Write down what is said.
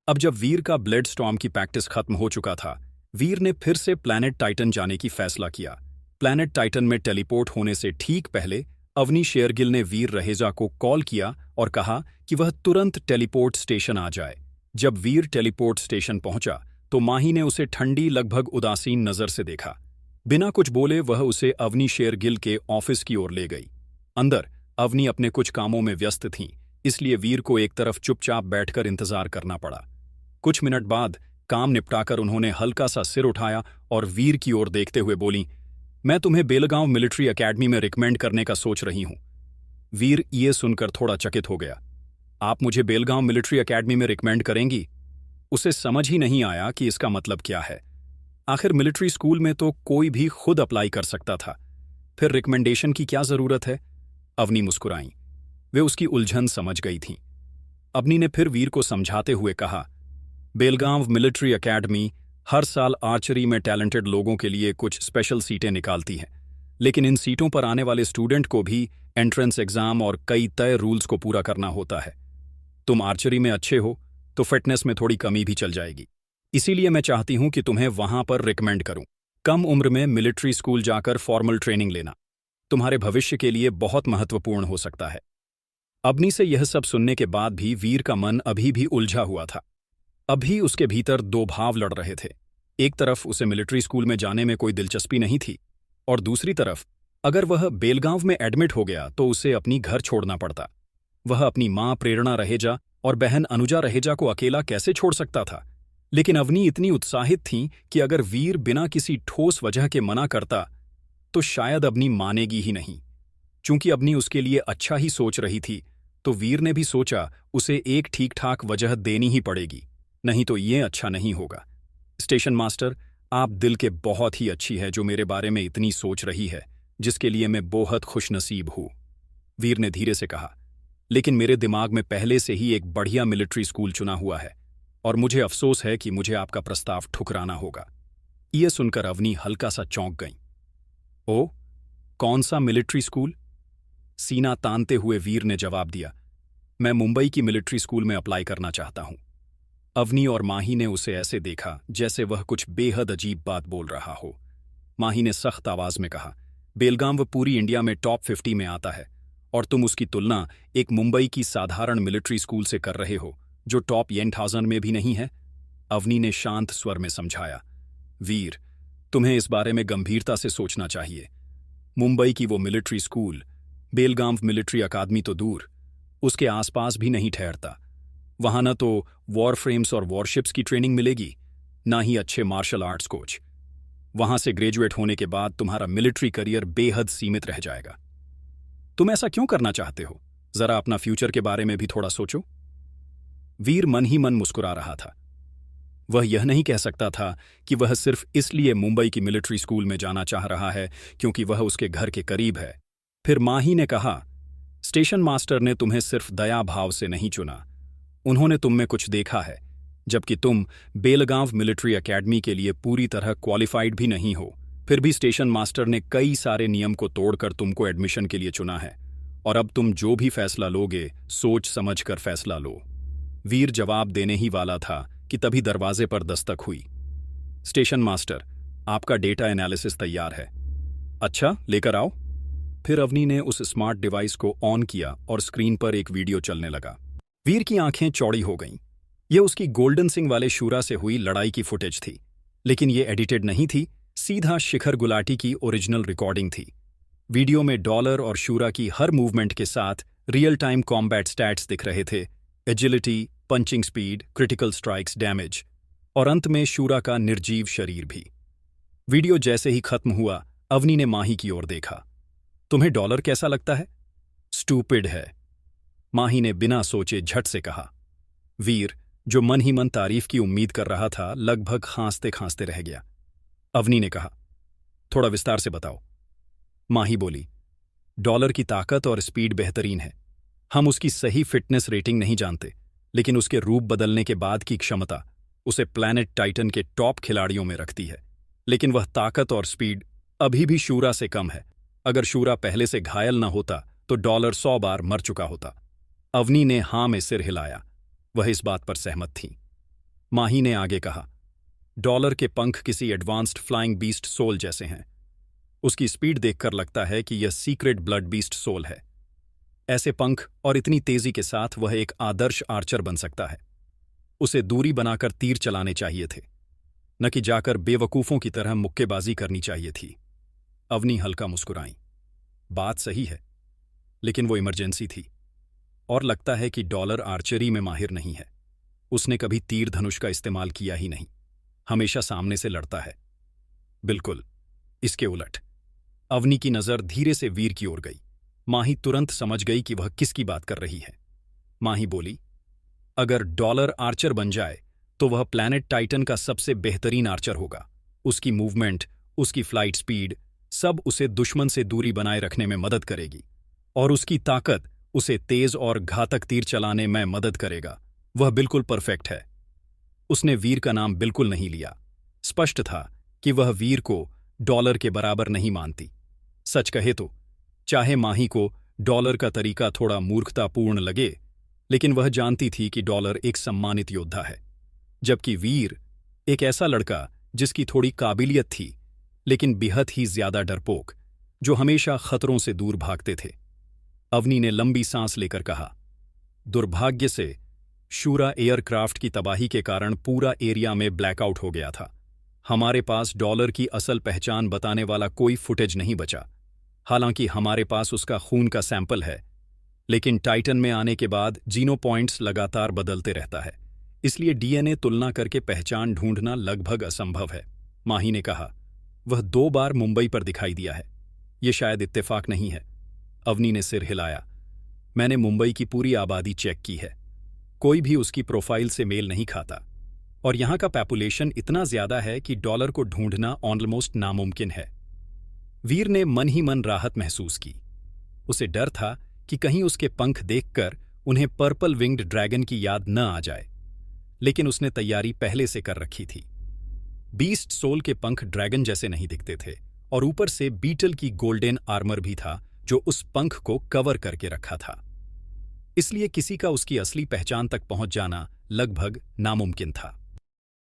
अब जब वीर का ब्लेड स्टॉर्म की प्रैक्टिस खत्म हो चुका था, वीर ने फिर से प्लैनेट टाइटन जाने की फैसला किया। प्लैनेट टाइटन में टेलीपोर्ट होने से ठीक पहले अवनी शेरगिल ने वीर रहेजा को कॉल किया और कहा कि वह तुरंत टेलीपोर्ट स्टेशन आ जाए। जब वीर टेलीपोर्ट स्टेशन पहुंचा तो माही ने उसे ठंडी, लगभग उदासीन नजर से देखा। बिना कुछ बोले वह उसे अवनी शेरगिल के ऑफिस की ओर ले गई। अंदर अवनी अपने कुछ कामों में व्यस्त थीं, इसलिए वीर को एक तरफ चुपचाप बैठकर इंतजार करना पड़ा। कुछ मिनट बाद काम निपटाकर उन्होंने हल्का सा सिर उठाया और वीर की ओर देखते हुए बोली, मैं तुम्हें बेलगांव मिलिट्री एकेडमी में रिकमेंड करने का सोच रही हूं। वीर ये सुनकर थोड़ा चकित हो गया। आप मुझे बेलगांव मिलिट्री एकेडमी में रिकमेंड करेंगी? उसे समझ ही नहीं आया कि इसका मतलब क्या है। आखिर मिलिट्री स्कूल में तो कोई भी खुद अप्लाई कर सकता था, फिर रिकमेंडेशन की क्या जरूरत है? अवनी मुस्कुराई। वे उसकी उलझन समझ गई थीं। अवनी ने फिर वीर को समझाते हुए कहा, बेलगांव मिलिट्री एकेडमी हर साल आर्चरी में टैलेंटेड लोगों के लिए कुछ स्पेशल सीटें निकालती है, लेकिन इन सीटों पर आने वाले स्टूडेंट को भी एंट्रेंस एग्जाम और कई तय रूल्स को पूरा करना होता है। तुम आर्चरी में अच्छे हो तो फिटनेस में थोड़ी कमी भी चल जाएगी, इसीलिए मैं चाहती हूं कि तुम्हें वहां पर रिकमेंड करूं। कम उम्र में मिलिट्री स्कूल जाकर फॉर्मल ट्रेनिंग लेना तुम्हारे भविष्य के लिए बहुत महत्वपूर्ण हो सकता है। अवनी से यह सब सुनने के बाद भी वीर का मन अभी भी उलझा हुआ था। अभी उसके भीतर दो भाव लड़ रहे थे। एक तरफ उसे मिलिट्री स्कूल में जाने में कोई दिलचस्पी नहीं थी, और दूसरी तरफ अगर वह बेलगांव में एडमिट हो गया तो उसे अपनी घर छोड़ना पड़ता। वह अपनी मां प्रेरणा रहेजा और बहन अनुजा रहेजा को अकेला कैसे छोड़ सकता था? लेकिन अवनी इतनी उत्साहित थी कि अगर वीर बिना किसी ठोस वजह के मना करता तो शायद अवनी मानेगी ही नहीं। चूंकि अवनी उसके लिए अच्छा ही सोच रही थी, तो वीर ने भी सोचा उसे एक ठीक ठाक वजह देनी ही पड़ेगी, नहीं तो ये अच्छा नहीं होगा। स्टेशन मास्टर, आप दिल के बहुत ही अच्छी है जो मेरे बारे में इतनी सोच रही है, जिसके लिए मैं बहुत खुशनसीब हूं, वीर ने धीरे से कहा। लेकिन मेरे दिमाग में पहले से ही एक बढ़िया मिलिट्री स्कूल चुना हुआ है और मुझे अफसोस है कि मुझे आपका प्रस्ताव ठुकराना होगा। यह सुनकर अवनी हल्का सा चौंक गई। ओ, कौन सा मिलिट्री स्कूल? सीना तानते हुए वीर ने जवाब दिया, मैं मुंबई की मिलिट्री स्कूल में अप्लाई करना चाहता हूं। अवनी और माही ने उसे ऐसे देखा जैसे वह कुछ बेहद अजीब बात बोल रहा हो। माही ने सख्त आवाज में कहा, बेलगांव पूरी इंडिया में टॉप 50 में आता है और तुम उसकी तुलना एक मुंबई की साधारण मिलिट्री स्कूल से कर रहे हो जो टॉप 1000 में भी नहीं है। अवनी ने शांत स्वर में समझाया, वीर, तुम्हें इस बारे में गंभीरता से सोचना चाहिए। मुंबई की वो मिलिट्री स्कूल बेलगांव मिलिट्री अकादमी तो दूर, उसके आसपास भी नहीं ठहरता। वहां न तो वॉर फ्रेम्स और वॉरशिप्स की ट्रेनिंग मिलेगी, ना ही अच्छे मार्शल आर्ट्स कोच। वहां से ग्रेजुएट होने के बाद तुम्हारा मिलिट्री करियर बेहद सीमित रह जाएगा। तुम ऐसा क्यों करना चाहते हो? जरा अपना फ्यूचर के बारे में भी थोड़ा सोचो। वीर मन ही मन मुस्कुरा रहा था। वह यह नहीं कह सकता था कि वह सिर्फ इसलिए मुंबई की मिलिट्री स्कूल में जाना चाह रहा है क्योंकि वह उसके घर के करीब है। फिर माही ने कहा, स्टेशन मास्टर ने तुम्हें सिर्फ दया भाव से नहीं चुना, उन्होंने तुम में कुछ देखा है, जबकि तुम बेलगांव मिलिट्री एकेडमी के लिए पूरी तरह क्वालिफाइड भी नहीं हो। फिर भी स्टेशन मास्टर ने कई सारे नियम को तोड़कर तुमको एडमिशन के लिए चुना है, और अब तुम जो भी फैसला लोगे सोच समझकर फैसला लो। वीर जवाब देने ही वाला था कि तभी दरवाजे पर दस्तक हुई। स्टेशन मास्टर, आपका डेटा एनालिसिस तैयार है। अच्छा, लेकर आओ। फिर अवनी ने उस स्मार्ट डिवाइस को ऑन किया और स्क्रीन पर एक वीडियो चलने लगा। वीर की आंखें चौड़ी हो गईं। यह उसकी गोल्डन सिंह वाले शूरा से हुई लड़ाई की फुटेज थी, लेकिन यह एडिटेड नहीं थी, सीधा शिखर गुलाटी की ओरिजिनल रिकॉर्डिंग थी। वीडियो में डॉलर और शूरा की हर मूवमेंट के साथ रियल टाइम कॉम्बैट स्टैट्स दिख रहे थे, agility, punching speed, critical strikes, damage, और अंत में शूरा का निर्जीव शरीर भी। वीडियो जैसे ही खत्म हुआ, अवनी ने माही की ओर देखा। तुम्हें डॉलर कैसा लगता है? स्टूपिड है, माही ने बिना सोचे झट से कहा। वीर, जो मन ही मन तारीफ की उम्मीद कर रहा था, लगभग खांसते खांसते रह गया। अवनी ने कहा, थोड़ा विस्तार से बताओ। माही बोली, डॉलर की ताकत और स्पीड बेहतरीन है। हम उसकी सही फिटनेस रेटिंग नहीं जानते, लेकिन उसके रूप बदलने के बाद की क्षमता उसे प्लैनेट टाइटन के टॉप खिलाड़ियों में रखती है। लेकिन वह ताकत और स्पीड अभी भी शूरा से कम है। अगर शूरा पहले से घायल न होता तो डॉलर 100 बार मर चुका होता। अवनी ने हां में सिर हिलाया। वह इस बात पर सहमत थी। माही ने आगे कहा, डॉलर के पंख किसी एडवांस्ड फ्लाइंग बीस्ट सोल जैसे हैं। उसकी स्पीड देखकर लगता है कि यह सीक्रेट ब्लड बीस्ट सोल है। ऐसे पंख और इतनी तेजी के साथ वह एक आदर्श आर्चर बन सकता है। उसे दूरी बनाकर तीर चलाने चाहिए थे, न कि जाकर बेवकूफों की तरह मुक्केबाजी करनी चाहिए थी। अवनी हल्का मुस्कुराई। बात सही है, लेकिन वो इमरजेंसी थी। और लगता है कि डॉलर आर्चरी में माहिर नहीं है। उसने कभी तीर धनुष का इस्तेमाल किया ही नहीं, हमेशा सामने से लड़ता है। बिल्कुल इसके उलट। अवनी की नजर धीरे से वीर की ओर गई। माही तुरंत समझ गई कि वह किसकी बात कर रही है। माही बोली, अगर डॉलर आर्चर बन जाए तो वह प्लैनेट टाइटन का सबसे बेहतरीन आर्चर होगा। उसकी मूवमेंट, उसकी फ्लाइट स्पीड, सब उसे दुश्मन से दूरी बनाए रखने में मदद करेगी। और उसकी ताकत उसे तेज और घातक तीर चलाने में मदद करेगा। वह बिल्कुल परफेक्ट है। उसने वीर का नाम बिल्कुल नहीं लिया। स्पष्ट था कि वह वीर को डॉलर के बराबर नहीं मानती। सच कहे तो चाहे माही को डॉलर का तरीका थोड़ा मूर्खतापूर्ण लगे, लेकिन वह जानती थी कि डॉलर एक सम्मानित योद्धा है, जबकि वीर एक ऐसा लड़का जिसकी थोड़ी काबिलियत थी, लेकिन बेहद ही ज्यादा डरपोक, जो हमेशा खतरों से दूर भागते थे। अवनी ने लंबी सांस लेकर कहा, दुर्भाग्य से शूरा एयरक्राफ्ट की तबाही के कारण पूरा एरिया में ब्लैकआउट हो गया था। हमारे पास डॉलर की असल पहचान बताने वाला कोई फुटेज नहीं बचा। हालांकि हमारे पास उसका खून का सैंपल है, लेकिन टाइटन में आने के बाद जीनो पॉइंट्स लगातार बदलते रहता है, इसलिए डीएनए तुलना करके पहचान ढूंढना लगभग असंभव है। माही ने कहा, वह 2 बार मुंबई पर दिखाई दिया है। यह शायद इत्तेफाक नहीं है। अवनी ने सिर हिलाया। मैंने मुंबई की पूरी आबादी चेक की है, कोई भी उसकी प्रोफाइल से मेल नहीं खाता। और यहां का पॉपुलेशन इतना ज्यादा है कि डॉलर को ढूंढना ऑलमोस्ट नामुमकिन है। वीर ने मन ही मन राहत महसूस की। उसे डर था कि कहीं उसके पंख देखकर उन्हें पर्पल विंग्ड ड्रैगन की याद न आ जाए, लेकिन उसने तैयारी पहले से कर रखी थी। बीस्ट सोल के पंख ड्रैगन जैसे नहीं दिखते थे, और ऊपर से बीटल की गोल्डन आर्मर भी था जो उस पंख को कवर करके रखा था। इसलिए किसी का उसकी असली पहचान तक पहुंच जाना लगभग नामुमकिन था।